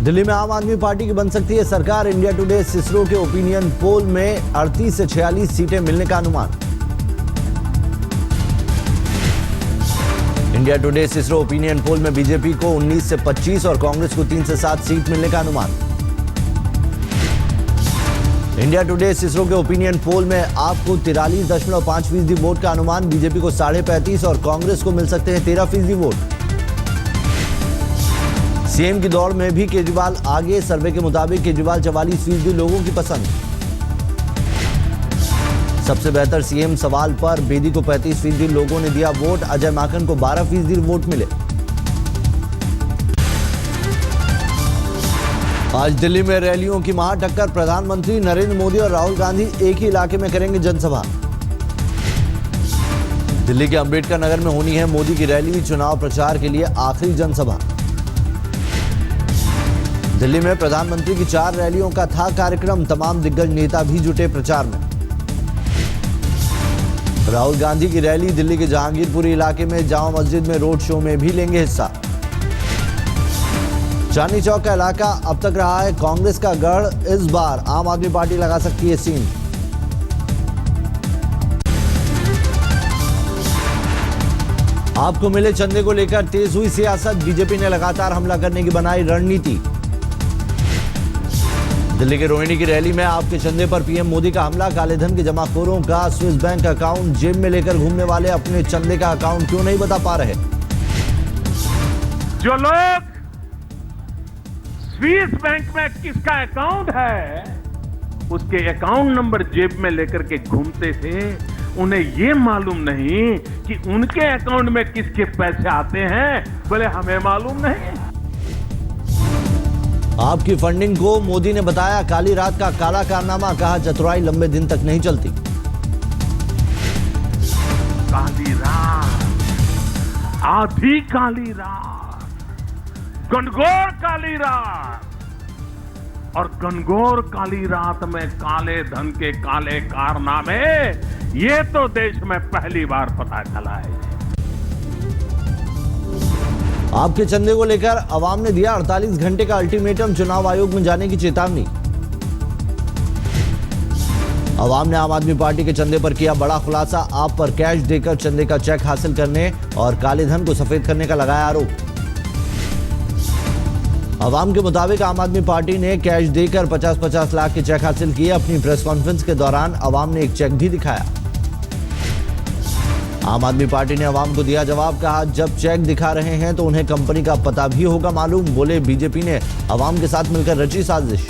दिल्ली में आम आदमी पार्टी की बन सकती है सरकार। इंडिया टुडे सिसरो के ओपिनियन पोल में 38 से 46 सीटें मिलने का अनुमान। India today Cicero opinion poll में बीजेपी को 19 से 25 और कांग्रेस को 3 से 7 सीट मिलने का अनुमान। इंडिया टुडे सिसरो के ओपिनियन पोल में आपको 43.5% वोट का अनुमान। बीजेपी को 35.5 और कांग्रेस को मिल सकते हैं 13% वोट। सीएम की दौड़ में भी केजरीवाल आगे। सर्वे के मुताबिक केजरीवाल 44% लोगों की पसंद। सबसे बेहतर सीएम सवाल पर बेदी को 35% लोगों ने दिया वोट। अजय माकन को 12% वोट मिले। आज दिल्ली में रैलियों की महाटक्कर। प्रधानमंत्री नरेंद्र मोदी और राहुल गांधी एक ही इलाके में करेंगे जनसभा। दिल्ली के अंबेडकर नगर में होनी है मोदी की रैली। चुनाव प्रचार के लिए आखिरी जनसभा। दिल्ली में प्रधानमंत्री की 4 रैलियों का था कार्यक्रम। तमाम दिग्गज नेता भी जुटे प्रचार में। राहुल गांधी की रैली दिल्ली के जहांगीरपुरी इलाके में जामा मस्जिद में रोड शो में भी लेंगे हिस्सा। चांदनी चौक का इलाका अब तक रहा है कांग्रेस का गढ़। इस बार आम आदमी पार्टी लगा सकती है सीन। आपको मिले चंदे को लेकर तेज हुई सियासत। बीजेपी ने लगातार हमला करने की बनाई रणनीति। दिल्ली के रोहिणी की रैली में आपके चंदे पर पीएम मोदी का हमला। काले धन के जमाखोरों का स्विस बैंक अकाउंट जेब में लेकर घूमने वाले अपने चंदे का अकाउंट क्यों नहीं बता पा रहे। जो लोग स्विस बैंक में किसका अकाउंट है उसके अकाउंट नंबर जेब में लेकर के घूमते थे, उन्हें ये मालूम नहीं कि उनके अकाउंट में किसके पैसे आते हैं। बोले हमें मालूम नहीं। आपकी फंडिंग को मोदी ने बताया काली रात का काला कारनामा। कहा चतुराई लंबे दिन तक नहीं चलती। काली रात, आधी काली रात, घनघोर काली रात। और घनघोर काली रात में काले धन के काले कारनामे, ये तो देश में पहली बार पता चला है। आपके चंदे को लेकर अवाम ने दिया 48 घंटे का अल्टीमेटम। चुनाव आयोग में जाने की चेतावनी। अवाम ने आम आदमी पार्टी के चंदे पर किया बड़ा खुलासा। आप पर कैश देकर चंदे का चेक हासिल करने और काले धन को सफेद करने का लगाया आरोप। अवाम के मुताबिक आम आदमी पार्टी ने कैश देकर 50-50 लाख के चेक हासिल किए। अपनी प्रेस कॉन्फ्रेंस के दौरान अवाम ने एक चेक भी दिखाया। आम आदमी पार्टी ने अवाम को दिया जवाब। कहा जब चेक दिखा रहे हैं तो उन्हें कंपनी का पता भी होगा मालूम। बोले बीजेपी ने अवाम के साथ मिलकर रची साजिश।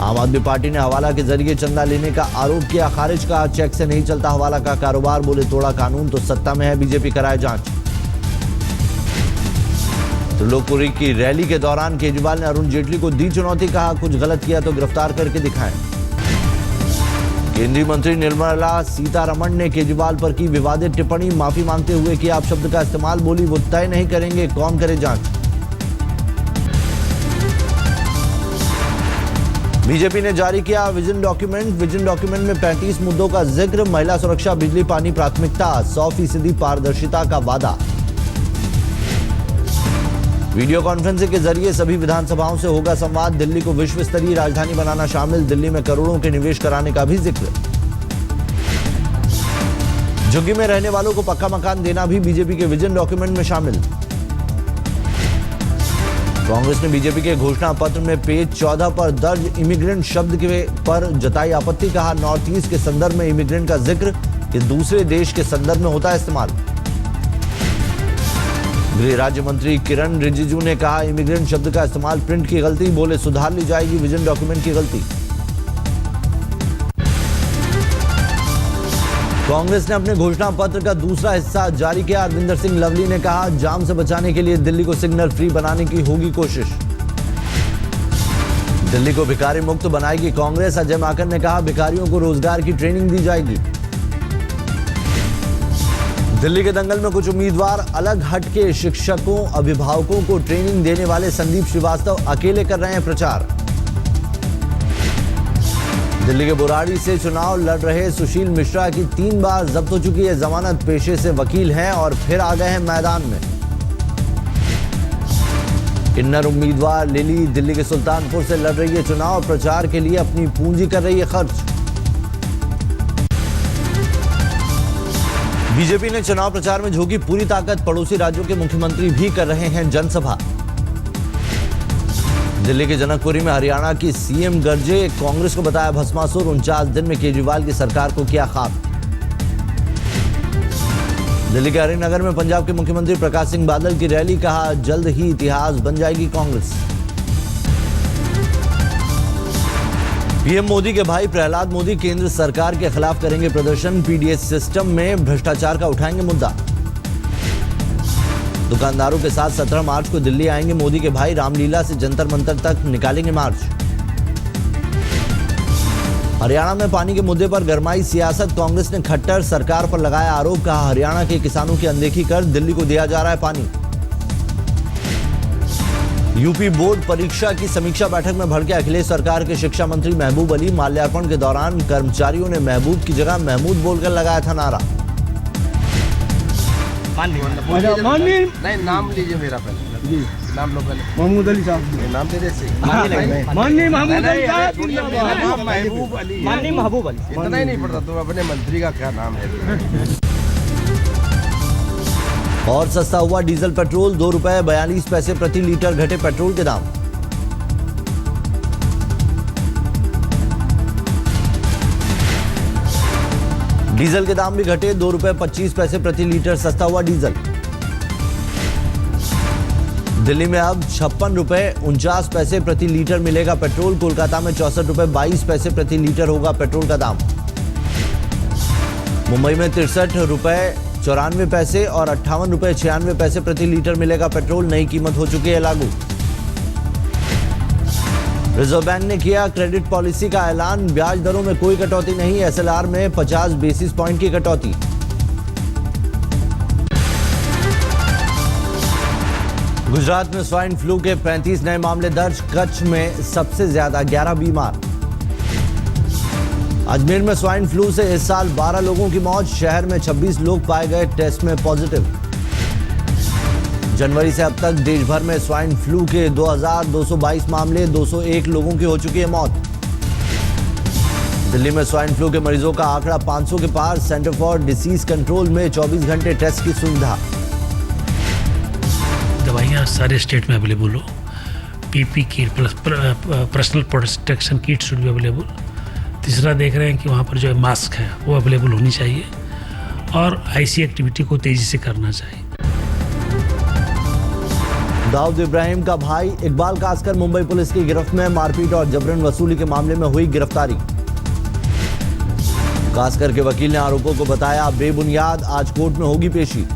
आम आदमी पार्टी ने हवाला के जरिए चंदा लेने का आरोप किया खारिज। कहा चेक से नहीं चलता हवाला का कारोबार। बोले तोड़ा कानून तो सत्ता में है, बीजेपी कराए जांच। त्रिलोकपुरी की रैली के दौरान केजरीवाल ने अरुण जेटली को दी चुनौती। कहा कुछ गलत किया तो गिरफ्तार करके दिखाएं। केंद्रीय मंत्री निर्मला सीतारमण ने केजरीवाल पर की विवादित टिप्पणी। माफी मांगते हुए कि आप शब्द का इस्तेमाल। बोली वो तय नहीं करेंगे कौन करे जांच। बीजेपी ने जारी किया विजन डॉक्यूमेंट। विजन डॉक्यूमेंट में 35 मुद्दों का जिक्र। महिला सुरक्षा, बिजली पानी प्राथमिकता, 100% पारदर्शिता का वादा। वीडियो कॉन्फ्रेंसिंग के जरिए सभी विधानसभाओं से होगा संवाद। दिल्ली को विश्व स्तरीय राजधानी बनाना शामिल। दिल्ली में करोड़ों के निवेश कराने का भी जिक्र। झुग्गी में रहने वालों को पक्का मकान देना भी बीजेपी के विजन डॉक्यूमेंट में शामिल। कांग्रेस ने बीजेपी के घोषणा पत्र में पेज 14 पर दर्ज इमिग्रेंट शब्द के पर जताई आपत्ति। कहा नॉर्थ ईस्ट के संदर्भ में इमिग्रेंट का जिक्र कि दूसरे देश के संदर्भ में होता है इस्तेमाल। गृह राज्य मंत्री किरण रिजिजू ने कहा इमिग्रेंट शब्द का इस्तेमाल प्रिंट की गलती। बोले सुधार ली जाएगी विजन डॉक्यूमेंट की गलती। कांग्रेस ने अपने घोषणा पत्र का दूसरा हिस्सा जारी किया। अरविंदर सिंह लवली ने कहा जाम से बचाने के लिए दिल्ली को सिग्नल फ्री बनाने की होगी कोशिश। दिल्ली को भिखारी मुक्त बनाएगी कांग्रेस। अजय माकन ने कहा भिखारियों को रोजगार की ट्रेनिंग दी जाएगी। दिल्ली के दंगल में कुछ उम्मीदवार अलग हटके। शिक्षकों अभिभावकों को ट्रेनिंग देने वाले संदीप श्रीवास्तव अकेले कर रहे हैं प्रचार। दिल्ली के बुराड़ी से चुनाव लड़ रहे सुशील मिश्रा की 3 बार जब्त हो चुकी है जमानत। पेशे से वकील हैं और फिर आ गए हैं मैदान में। किन्नर उम्मीदवार लिली दिल्ली के सुल्तानपुर से लड़ रही है चुनाव, प्रचार के लिए अपनी पूंजी कर रही है खर्च। बीजेपी ने चुनाव प्रचार में झोंकी पूरी ताकत, पड़ोसी राज्यों के मुख्यमंत्री भी कर रहे हैं जनसभा। दिल्ली के जनकपुरी में हरियाणा की सीएम गरजे, कांग्रेस को बताया भस्मासुर, 49 दिन में केजरीवाल की सरकार को किया खाक। दिल्ली के हरिनगर में पंजाब के मुख्यमंत्री प्रकाश सिंह बादल की रैली, कहा जल्द ही इतिहास बन जाएगी कांग्रेस। पीएम मोदी के भाई प्रहलाद मोदी केंद्र सरकार के खिलाफ करेंगे प्रदर्शन, पीडीएस सिस्टम में भ्रष्टाचार का उठाएंगे मुद्दा। दुकानदारों के साथ 17 मार्च को दिल्ली आएंगे मोदी के भाई, रामलीला से जंतर मंतर तक निकालेंगे मार्च। हरियाणा में पानी के मुद्दे पर गरमाई सियासत, कांग्रेस ने खट्टर सरकार पर लगाया आरोप, कहा हरियाणा के किसानों की अनदेखी कर दिल्ली को दिया जा रहा है पानी। यूपी बोर्ड परीक्षा की समीक्षा बैठक में भड़के अखिलेश सरकार के शिक्षा मंत्री महबूब अली, माल्यार्पण के दौरान कर्मचारियों ने महबूब की जगह महमूद बोलकर लगाया था नारा। नहीं, नाम लीजिए मेरा पहले जी, नाम लो पहले। महमूद अली साहब नाम दे दे। माननीय महमूद अली साहब, महबूब अली, माननीय महबूब अली, इतना ही नहीं पड़ता तो अपने मंत्री का क्या नाम है। और सस्ता हुआ डीजल पेट्रोल, 2 रुपए 42 पैसे प्रति लीटर घटे पेट्रोल के दाम। डीजल के दाम भी घटे, 2 रुपए 25 पैसे प्रति लीटर सस्ता हुआ डीजल। दिल्ली में अब 56 रुपए 49 पैसे प्रति लीटर मिलेगा पेट्रोल, कोलकाता में 64 रुपए 22 पैसे प्रति लीटर होगा पेट्रोल का दाम। मुंबई में 63 रुपए 94 पैसे और 58 रुपए 96 पैसे प्रति लीटर मिलेगा पेट्रोल, नई कीमत हो चुकी है लागू। रिजर्व बैंक ने किया क्रेडिट पॉलिसी का ऐलान, ब्याज दरों में कोई कटौती नहीं, एसएलआर में 50 बेसिस पॉइंट की कटौती। गुजरात में स्वाइन फ्लू के 35 नए मामले दर्ज, कच्छ में सबसे ज्यादा 11 बीमार। अजमेर में स्वाइन फ्लू से इस साल 12 लोगों की मौत, शहर में 26 लोग पाए गए टेस्ट में पॉजिटिव। जनवरी से अब तक देश भर में स्वाइन फ्लू के 2222 मामले, 201 लोगों की हो चुकी है मौत। दिल्ली में स्वाइन फ्लू के मरीजों का आंकड़ा 500 के पार, सेंटर फॉर डिसीज कंट्रोल में 24 घंटे टेस्ट की सुविधा। दवाइयाँ सारे स्टेट में अवेलेबल हो, PP kit plus personal protection kit should be available. तीसरा देख रहे हैं कि वहाँ पर जो है मास्क है वो अवेलेबल होनी चाहिए और आईसी एक्टिविटी को तेजी से करना चाहिए। दाऊद इब्राहिम का भाई इकबाल कासकर मुंबई पुलिस की गिरफ्त में, मारपीट और जबरन वसूली के मामले में हुई गिरफ्तारी। कासकर के वकील ने आरोपों को बताया बेबुनियाद, आज कोर्ट में होगी पेशी।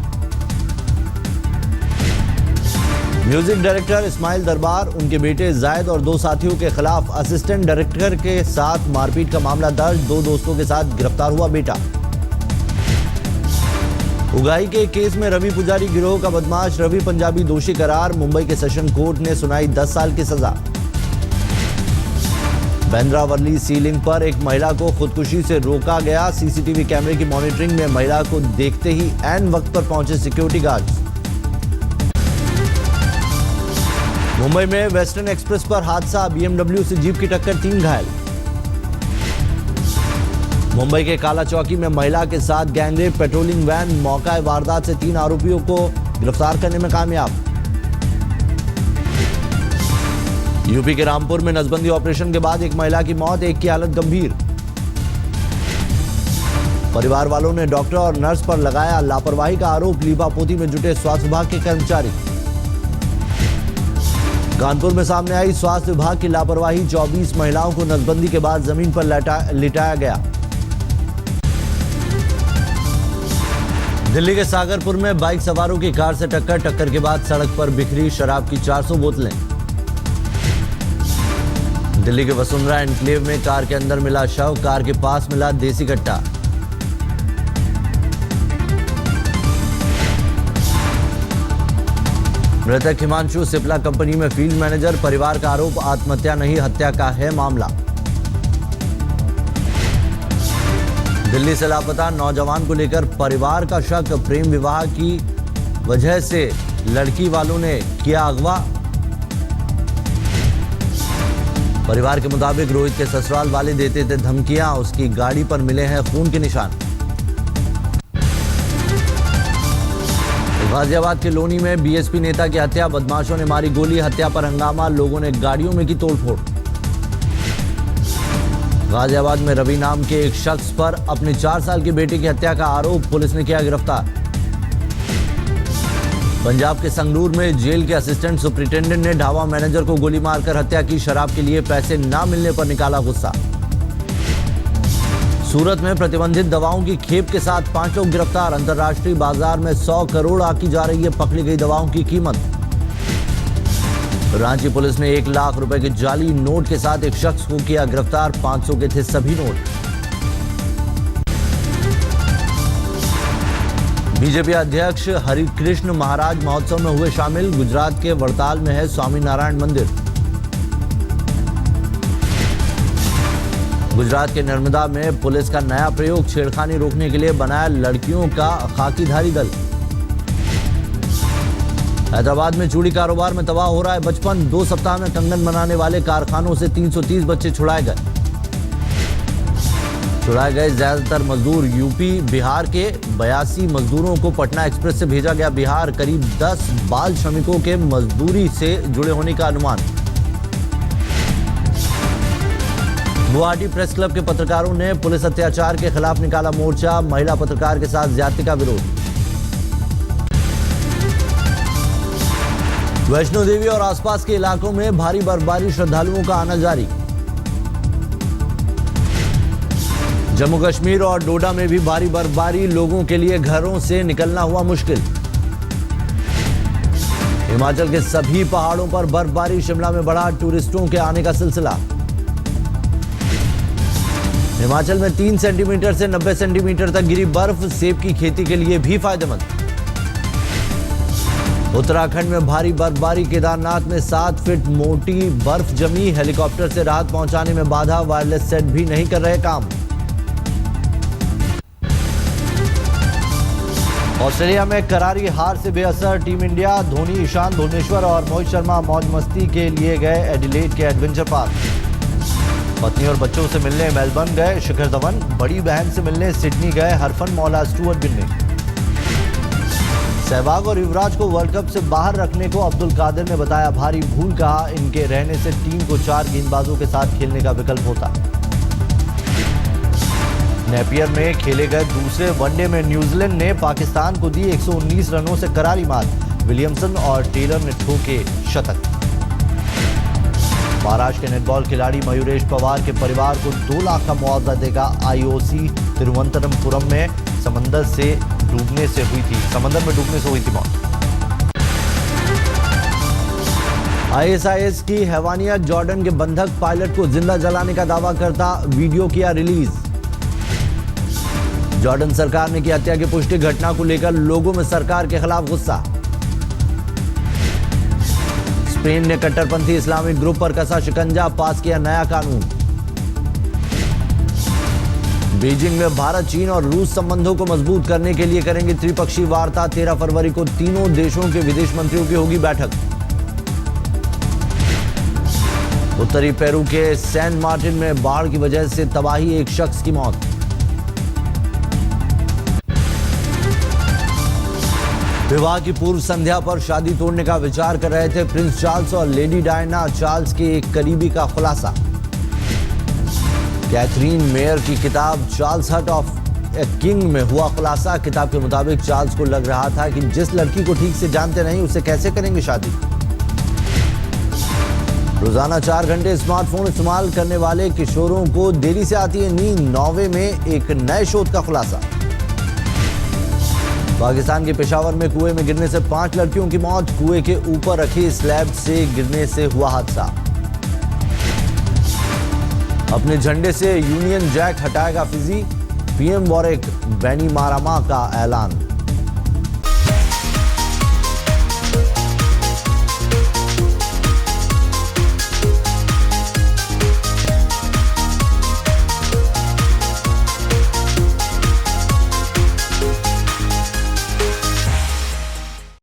म्यूजिक डायरेक्टर इस्माइल दरबार, उनके बेटे जायद और 2 साथियों के खिलाफ असिस्टेंट डायरेक्टर के साथ मारपीट का मामला दर्ज, 2 दोस्तों के साथ गिरफ्तार हुआ बेटा। उगाही के केस में रवि पुजारी गिरोह का बदमाश रवि पंजाबी दोषी करार, मुंबई के सेशन कोर्ट ने सुनाई 10 साल की सजा। बांद्रा वर्ली सी लिंक पर एक महिला को खुदकुशी से रोका गया, सीसीटीवी कैमरे की मॉनिटरिंग में महिला को देखते ही ऐन वक्त पर पहुंचे सिक्योरिटी गार्ड्स। मुंबई में वेस्टर्न एक्सप्रेस पर हादसा, बीएमडब्ल्यू से जीप की टक्कर, 3 घायल। मुंबई के काला चौकी में महिला के साथ गैंगरेप, पेट्रोलिंग वैन मौका वारदात से 3 आरोपियों को गिरफ्तार करने में कामयाब। यूपी के रामपुर में नसबंदी ऑपरेशन के बाद एक महिला की मौत, एक की हालत गंभीर। परिवार वालों ने डॉक्टर और नर्स पर लगाया लापरवाही का आरोप, लीपापोती में जुटे स्वास्थ्य विभाग के कर्मचारी। कानपुर में सामने आई स्वास्थ्य विभाग की लापरवाही, 24 महिलाओं को नसबंदी के बाद जमीन पर लिटाया गया। दिल्ली के सागरपुर में बाइक सवारों की कार से टक्कर के बाद सड़क पर बिखरी शराब की 400 बोतलें। दिल्ली के वसुंधरा एनक्लेव में कार के अंदर मिला शव, कार के पास मिला देसी कट्टा। मृतक हिमांशु सिप्ला कंपनी में फील्ड मैनेजर, परिवार का आरोप आत्महत्या नहीं हत्या का है मामला। दिल्ली से लापता नौजवान को लेकर परिवार का शक, प्रेम विवाह की वजह से लड़की वालों ने किया अगवा। परिवार के मुताबिक रोहित के ससुराल वाले देते थे धमकियां, उसकी गाड़ी पर मिले हैं खून के निशान। गाजियाबाद के लोनी में बीएसपी नेता की हत्या, बदमाशों ने मारी गोली, हत्या पर हंगामा, लोगों ने गाड़ियों में की तोड़फोड़। गाजियाबाद में रवि नाम के एक शख्स पर अपने 4 साल की बेटी की हत्या का आरोप, पुलिस ने किया गिरफ्तार। पंजाब के संगरूर में जेल के असिस्टेंट सुपरिटेंडेंट ने ढाबा मैनेजर को गोली मारकर हत्या की, शराब के लिए पैसे ना मिलने पर निकाला गुस्सा। सूरत में प्रतिबंधित दवाओं की खेप के साथ 5 लोग गिरफ्तार, अंतर्राष्ट्रीय बाजार में 100 करोड़ आकी जा रही है पकड़ी गई दवाओं की कीमत। रांची पुलिस ने 1 लाख रुपए के जाली नोट के साथ एक शख्स को किया गिरफ्तार, 500 के थे सभी नोट। बीजेपी अध्यक्ष हरिकृष्ण महाराज महोत्सव में हुए शामिल, गुजरात के वड़ताल में है स्वामीनारायण मंदिर। गुजरात के नर्मदा में पुलिस का नया प्रयोग, छेड़खानी रोकने के लिए बनाया लड़कियों का खाकीधारी दल। हैदराबाद में चूड़ी कारोबार में तबाह हो रहा है बचपन, 2 सप्ताह में कंगन बनाने वाले कारखानों से 330 बच्चे छुड़ाए गए। ज्यादातर मजदूर यूपी बिहार के, 82 मजदूरों को पटना एक्सप्रेस से भेजा गया बिहार, करीब 10 बाल श्रमिकों के मजदूरी से जुड़े होने का अनुमान। गुवाहाटी प्रेस क्लब के पत्रकारों ने पुलिस अत्याचार के खिलाफ निकाला मोर्चा, महिला पत्रकार के साथ ज्यादती का विरोध। वैष्णो देवी और आसपास के इलाकों में भारी बर्फबारी, श्रद्धालुओं का आना जारी। जम्मू कश्मीर और डोडा में भी भारी बर्फबारी, लोगों के लिए घरों से निकलना हुआ मुश्किल। हिमाचल के सभी पहाड़ों पर बर्फबारी, शिमला में बढ़ा टूरिस्टों के आने का सिलसिला। हिमाचल में 3 सेंटीमीटर से 90 सेंटीमीटर तक गिरी बर्फ, सेब की खेती के लिए भी फायदेमंद। उत्तराखंड में भारी बर्फबारी, केदारनाथ में 7 फीट मोटी बर्फ जमी, हेलीकॉप्टर से राहत पहुंचाने में बाधा, वायरलेस सेट भी नहीं कर रहे काम। ऑस्ट्रेलिया में करारी हार से बेअसर टीम इंडिया, धोनी, ईशान, भुवनेश्वर और मोहित शर्मा मौज मस्ती के लिए गए एडिलेड के एडवेंचर पार्क। पत्नी और बच्चों से मिलने मेलबर्न गए शिखर धवन, बड़ी बहन से मिलने सिडनी गए हरफनमौला स्टुअर्ट बिन्नी। सहवाग और युवराज को वर्ल्ड कप से बाहर रखने को अब्दुल कादिर ने बताया भारी भूल, कहा इनके रहने से टीम को 4 गेंदबाजों के साथ खेलने का विकल्प होता। नेपियर में खेले गए दूसरे वनडे में न्यूजीलैंड ने पाकिस्तान को दी 119 रनों से करारी मात, विलियमसन और टेलर ने ठोके शतक। महाराष्ट्र के नेटबॉल खिलाड़ी मयूरेश पवार के परिवार को 2 लाख का मुआवजा देगा आईओसी। तिरुवनंतपुरम में समंदर में डूबने से हुई थी मौत। आईएसआईएस की हैवानिया जॉर्डन के बंधक पायलट को जिंदा जलाने का दावा करता वीडियो किया रिलीज। जॉर्डन सरकार ने की हत्या की पुष्टि, घटना को लेकर लोगों में सरकार के खिलाफ गुस्सा। स्पेन ने कट्टरपंथी इस्लामिक ग्रुप पर कसा शिकंजा, पास किया नया कानून। बीजिंग में भारत, चीन और रूस संबंधों को मजबूत करने के लिए करेंगे त्रिपक्षीय वार्ता, 13 फरवरी को तीनों देशों के विदेश मंत्रियों की होगी बैठक। उत्तरी पेरू के सैन मार्टिन में बाढ़ की वजह से तबाही, 1 शख्स की मौत। विवाह की पूर्व संध्या पर शादी तोड़ने का विचार कर रहे थे प्रिंस चार्ल्स और लेडी डायना, चार्ल्स के एक करीबी का खुलासा। कैथरीन मेयर की किताब चार्ल्स हट ऑफ ए किंग में हुआ खुलासा। किताब के मुताबिक चार्ल्स को लग रहा था कि जिस लड़की को ठीक से जानते नहीं उसे कैसे करेंगे शादी। रोजाना 4 घंटे स्मार्टफोन इस्तेमाल करने वाले किशोरों को देरी से आती है नींद, नॉर्वे में एक नए शोध का खुलासा। पाकिस्तान के पेशावर में कुएं में गिरने से 5 लड़कियों की मौत, कुएं के ऊपर रखी स्लैब से गिरने से हुआ हादसा। अपने झंडे से यूनियन जैक हटाएगा फिजी, पीएम बोरेक बैनीमारामा का ऐलान।